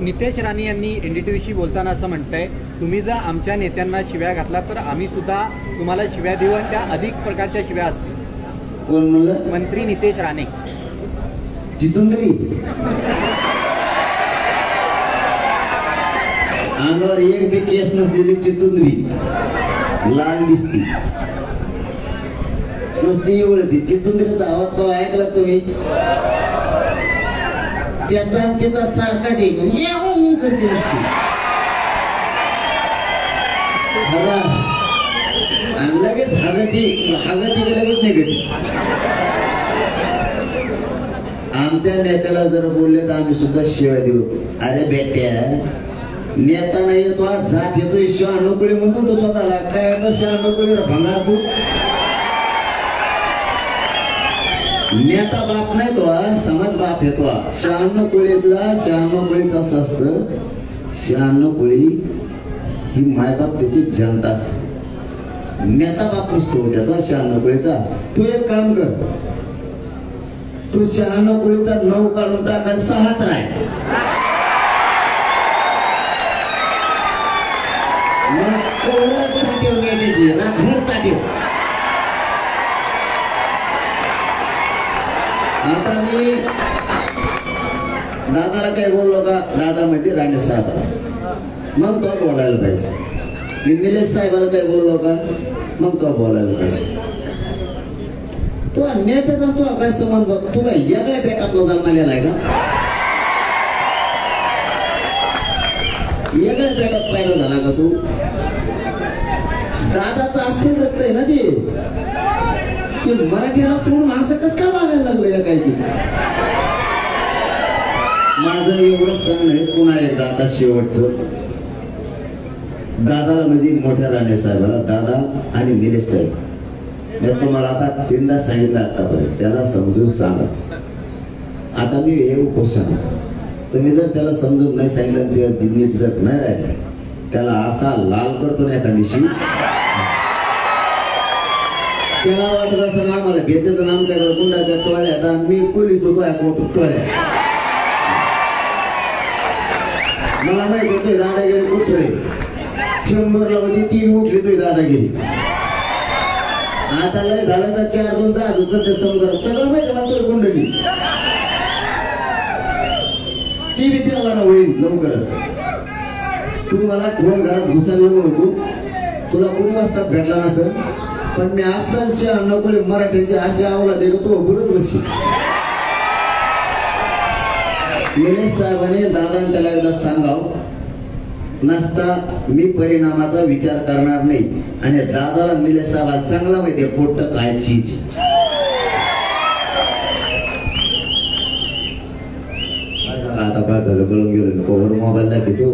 नितेश राणे यांनी एनडीटीव्हीशी बोलताना असं म्हणतंय, तुम्ही जर आमच्या नेत्यांना शिव्या घातला तर आम्ही सुद्धा तुम्हाला शिव्या देऊ आणि त्या अधिक प्रकारच्या शिव्या असतील. कोण म्हणलं? मंत्री नितेश राणे. जिथून तरी अंगावर एक बी केस नसलेली चितुंदरी लाल दिसती, नुसती एवढी चितुंदरीचा आवाज केव्हा ऐकला तुम्ही? त्याचा तिचा सारखाच करते नसती आणि लगेच हागती लगेच निघते. आमच्या नेत्याला जर बोलले तर आम्ही सुद्धा शिवाय देऊ. अरे बेट्या, नेता नाही येतो जात येतो शहाणोकळी म्हणतो तो स्वतःला. काय शहाणोकळी भंगार तू नेता बाप नाही तो, समाज बाप येतो. शहाणोकळीतला शहाणोकळीच असं असतं. शहाणोकळी ही मायबाप त्याची जनता असते. नेता बाप नसतो त्याचा शहाणोकळीचा. तू एक काम कर, तू शहाणोकळीचा 9 काढून टाका, 6 राय. आता मी दादाला काय बोललो का? दादा म्हणजे राणे साहेब, मग तो बोलायला पाहिजे. मी निलेश साहेबाला काय बोललो का? मग तो बोलायला पाहिजे. तो नेत्याचा तो काय संबंध? तू काय या काय पेटातला जन्मालेला आहे का? या काय पेटात पायदा झाला का तू? दादाचं असं रक्त आहे ना ते मराठीला सोडून असं कसं काय वागायला लागलं या काय की? माझं एवढंच सांगणं आहे, पुन्हा एकदा आता शेवटचं. दादाला म्हणजे मोठ्या राणे साहेबाला, दादा आणि निलेश साहेब, मी तुम्हाला आता 3दा सांगितलं आतापर्यंत, त्याला समजून सांगा. आता मी हे उपोषण, तुम्ही जर त्याला समजून नाही सांगितलं, ते नीट जर नाही राहिलं, त्याला असा लाल करतो ना एका दिवशी. त्याला वाटत असं ना मला घेतेचं नाम काय गुंडाच्या टोळ्या. आता मी पोलितो टोळ्या, मला माहिती होतोय दादागिरी कुठे 100ला मध्ये 3 उठली तुझी दादागिरी. आता लय झालं तर 4-2 जहाज होतं ते समजा सगळं माहिती ना गुंडली ती भीती मला होईल लवकरच. तू मला कोण घरात घुसायला नको, तुला कोण वाजता भेटला नसेल, पण मी असालशी नको मराठीची अशी आवला दिलो तू बोलत बसशी. निलेश साहेबांनी दादाने त्याला एकदा सांगाव नसता मी परिणामाचा विचार करणार नाही. आणि दादाला निलेश साहेबाला चांगला माहितीये पोट काय चीज. आता काय झालं कळून गेलो, कोवर मोबाईल दाखवतो.